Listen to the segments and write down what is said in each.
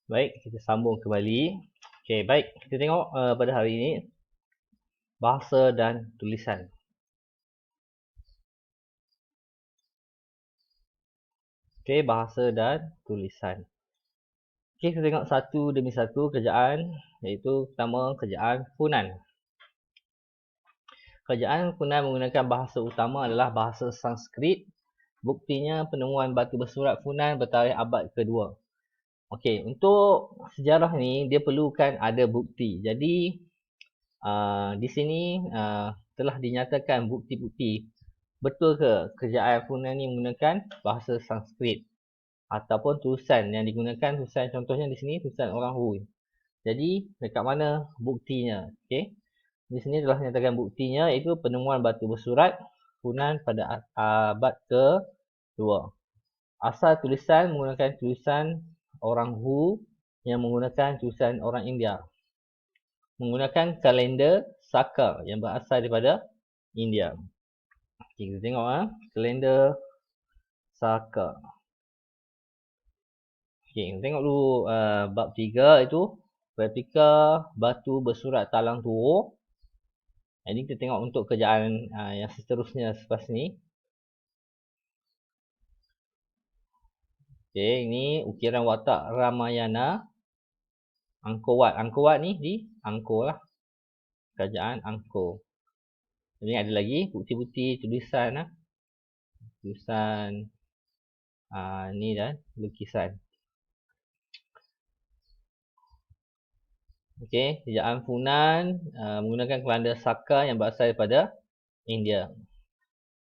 Baik, kita sambung kembali. Okey, baik. Kita tengok pada hari ini bahasa dan tulisan. Okey, bahasa dan tulisan. Okey, kita tengok satu demi satu kerjaan, iaitu pertama kerjaan Funan. Kerjaan Funan menggunakan bahasa utama adalah bahasa Sanskrit. Buktinya penemuan batu bersurat Funan bertarikh abad kedua. Okey, untuk sejarah ni dia perlukan ada bukti. Jadi di sini telah dinyatakan bukti-bukti betul ke kerjaan Funan ni menggunakan bahasa Sanskrit ataupun tulisan yang digunakan, tulisan contohnya di sini tulisan orang Hu. Jadi dekat mana buktinya? Okey. Di sini telah dinyatakan buktinya iaitu penemuan batu bersurat Funan pada abad ke-2. Asal tulisan menggunakan tulisan orang Hu yang menggunakan tulisan orang India. Menggunakan kalender Saka yang berasal daripada India. Okay, kita tengok kalender Saka. Okay, kita tengok dulu bab 3 itu replika batu bersurat talang tuo. Jadi kita tengok untuk kerjaan yang seterusnya selepas ni. Okay, ini ukiran watak Ramayana. Angkor Wat. Angkor Wat ni di Angkor lah. Kerajaan Angkor. Jadi ada lagi bukti-bukti tulisan tulisan ni dan lukisan. Okey, kerajaan Funan menggunakan kalender Saka yang berasal daripada India.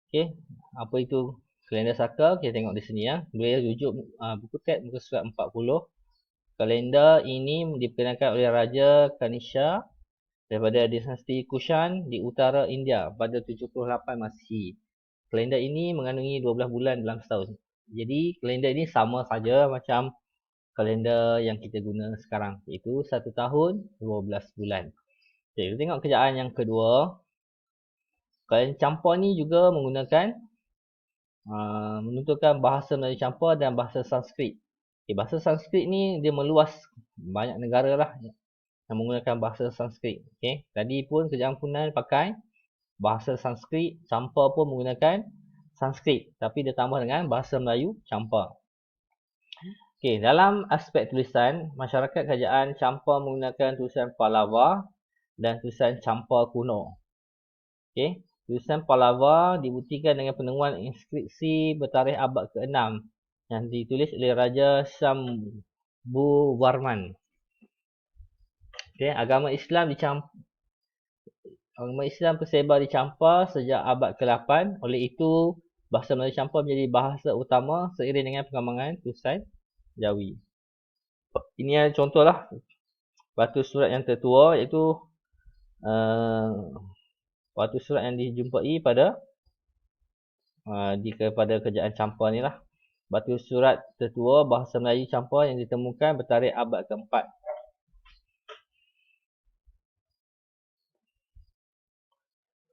Okey, apa itu kalender Saka? Kita tengok di sini Boleh rujuk buku teks muka surat 40. Kalender ini diperkenalkan oleh Raja Kanishka daripada dinasti Kushan di utara India pada 78 Masihi. Kalender ini mengandungi 12 bulan dalam setahun. Jadi kalender ini sama saja macam kalender yang kita guna sekarang, iaitu 1 tahun 12 bulan. Okay, kita tengok kerjaan yang kedua. Kalender campur ni juga menggunakan menuturkan bahasa Melayu campur dan bahasa Sanskrit. Okay, bahasa Sanskrit ni dia meluas, banyak negara lah yang menggunakan bahasa Sanskrit. Okay, tadi pun kerjaan Funan pakai bahasa Sanskrit, campur pun menggunakan Sanskrit, tapi dia tambah dengan bahasa Melayu campur. Okey, dalam aspek tulisan, masyarakat kerajaan campur menggunakan tulisan Pallava dan tulisan campur kuno. Okey, tulisan Pallava dibuktikan dengan penemuan inskripsi bertarikh abad ke-6 yang ditulis oleh Raja Shambhuvarman. Okey, agama Islam tersebar di campur sejak abad ke-8. Oleh itu, bahasa Melayu campur menjadi bahasa utama seiring dengan perkembangan tulisan Jawi. Ini contohlah batu surat yang tertua, iaitu batu surat yang dijumpai pada kerajaan campur ni lah. Batu surat tertua bahasa Melayu campur yang ditemukan bertarikh abad ke-4.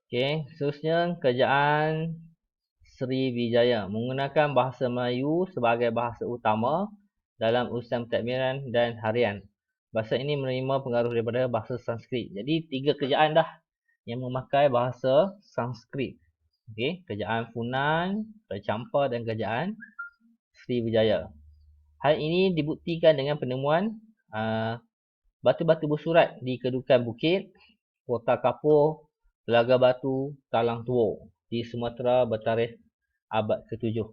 Okey, seterusnya kerajaan Sriwijaya menggunakan bahasa Melayu sebagai bahasa utama dalam urusan pentadbiran dan harian. Bahasa ini menerima pengaruh daripada bahasa Sanskrit. Jadi 3 kerajaan dah yang memakai bahasa Sanskrit. Okey, kerajaan Funan, kerajaan campur dan kerajaan Sriwijaya. Hal ini dibuktikan dengan penemuan batu-batu bersurat di Kedukan Bukit, Kota Kapur, Telaga Batu, Talang Tuo di Sumatera bertarikh abad ke-7.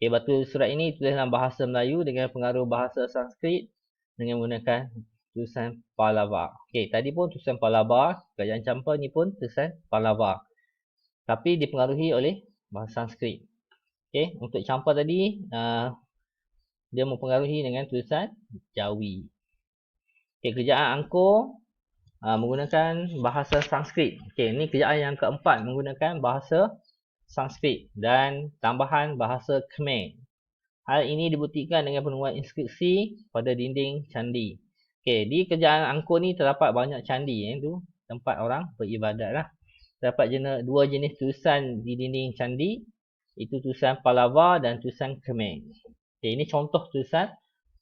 Okay, batu surat ini ditulis dalam bahasa Melayu dengan pengaruh bahasa Sanskrit dengan menggunakan tulisan Pallava. Okay, tadi pun tulisan Pallava, kerajaan campur ni pun tulisan Pallava. Tapi dipengaruhi oleh bahasa Sanskrit. Okay, untuk campur tadi, dia mempengaruhi dengan tulisan Jawi. Okay, kerajaan Angkor menggunakan bahasa Sanskrit. Okay, ini kerajaan yang keempat menggunakan bahasa Sanskrit dan tambahan bahasa Khmer. Hal ini dibuktikan dengan penemuan inskripsi pada dinding candi. Okey, di kerajaan Angkor ni terdapat banyak candi, itu tempat orang beribadat lah. Terdapat 2 jenis tulisan di dinding candi, itu tulisan Pallava dan tulisan Khmer. Okey, ini contoh tulisan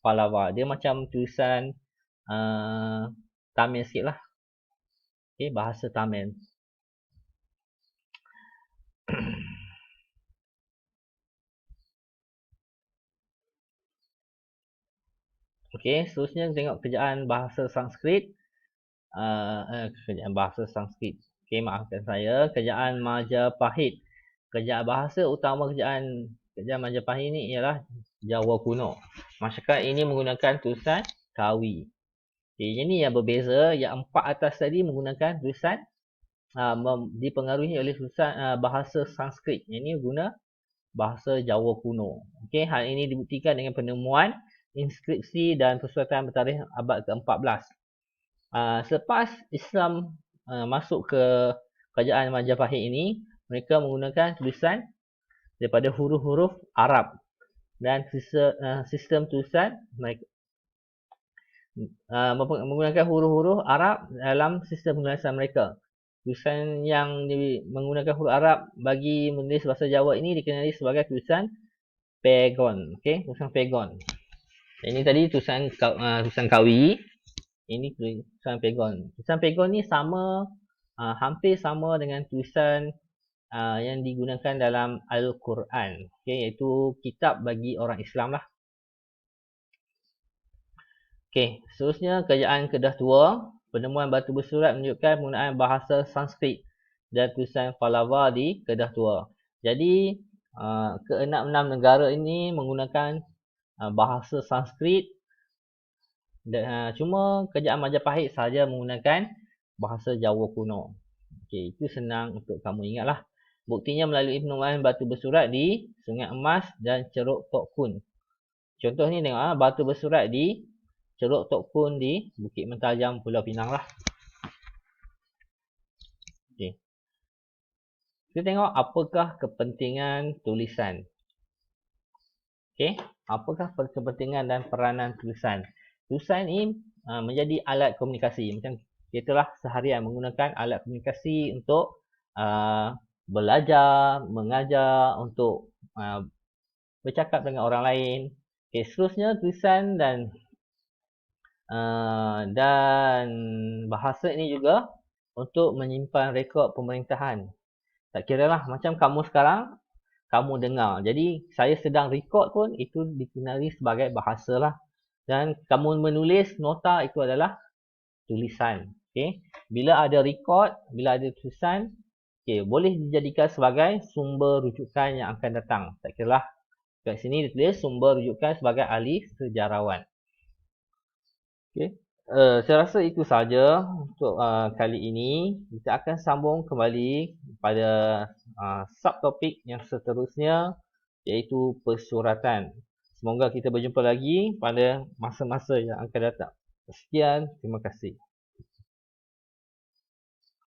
Pahlawa. Dia macam tulisan Tamil sikit lah. Okay, bahasa Tamil. Okey, seterusnya tengok kerjaan bahasa Sanskrit. Kerjaan bahasa Sanskrit. Okey, maafkan saya. Kerjaan Majapahit. Kerjaan bahasa utama kerjaan Majapahit ni ialah Jawa kuno. Masyarakat ini menggunakan tulisan Kawi. Okay, ini yang berbeza. Yang 4 atas tadi menggunakan tulisan dipengaruhi oleh tulisan bahasa Sanskrit. Yang ini guna bahasa Jawa kuno. Okey, hal ini dibuktikan dengan penemuan inskripsi dan persuatan bertarikh abad ke-14. Selepas Islam masuk ke kerajaan Majapahit ini, mereka menggunakan tulisan daripada huruf-huruf Arab dan sistem tulisan mereka menggunakan huruf-huruf Arab dalam sistem penulisan mereka. Tulisan yang menggunakan huruf Arab bagi menulis bahasa Jawa ini dikenali sebagai tulisan Pegon. Okey, tulisan Pegon. Ini tadi tulisan Kawi. Ini tulisan Pegon. Tulisan Pegon ni sama, hampir sama dengan tulisan yang digunakan dalam Al-Quran. Okay, iaitu kitab bagi orang Islam lah. Okay, seterusnya kerjaan Kedah Tua. Penemuan batu bersurat menunjukkan penggunaan bahasa Sanskrit dan tulisan Pahlawa di Kedah Tua. Jadi, ke-6 negara ini menggunakan bahasa Sanskrit. Cuma kerajaan Majapahit sahaja menggunakan bahasa Jawa kuno. Okay, itu senang untuk kamu ingatlah. Buktinya melalui penemuan batu bersurat di Sungai Emas dan Ceruk Tok Kun. Contoh ni tengok batu bersurat di Ceruk Tok Kun di Bukit Mentajam, Pulau Pinang lah. Okay. Kita tengok apakah kepentingan tulisan. Okay. Apakah kepentingan dan peranan tulisan. Tulisan ini menjadi alat komunikasi. Macam kita lah seharian menggunakan alat komunikasi untuk belajar, mengajar, untuk bercakap dengan orang lain. Okay, seterusnya tulisan dan bahasa ini juga untuk menyimpan rekod pemerintahan. Tak kira lah macam kamu sekarang, kamu dengar. Jadi saya sedang rekod pun itu dikenali sebagai bahasa lah. Dan kamu menulis nota itu adalah tulisan. Okay. Bila ada rekod, bila ada tulisan, okay, boleh dijadikan sebagai sumber rujukan yang akan datang. Tak kira lah. Kat sini ditulis sumber rujukan sebagai ahli sejarawan. Okay. Saya rasa itu sahaja untuk kali ini. Kita akan sambung kembali pada subtopik yang seterusnya, iaitu persuratan. Semoga kita berjumpa lagi pada masa-masa yang akan datang. Sekian, terima kasih.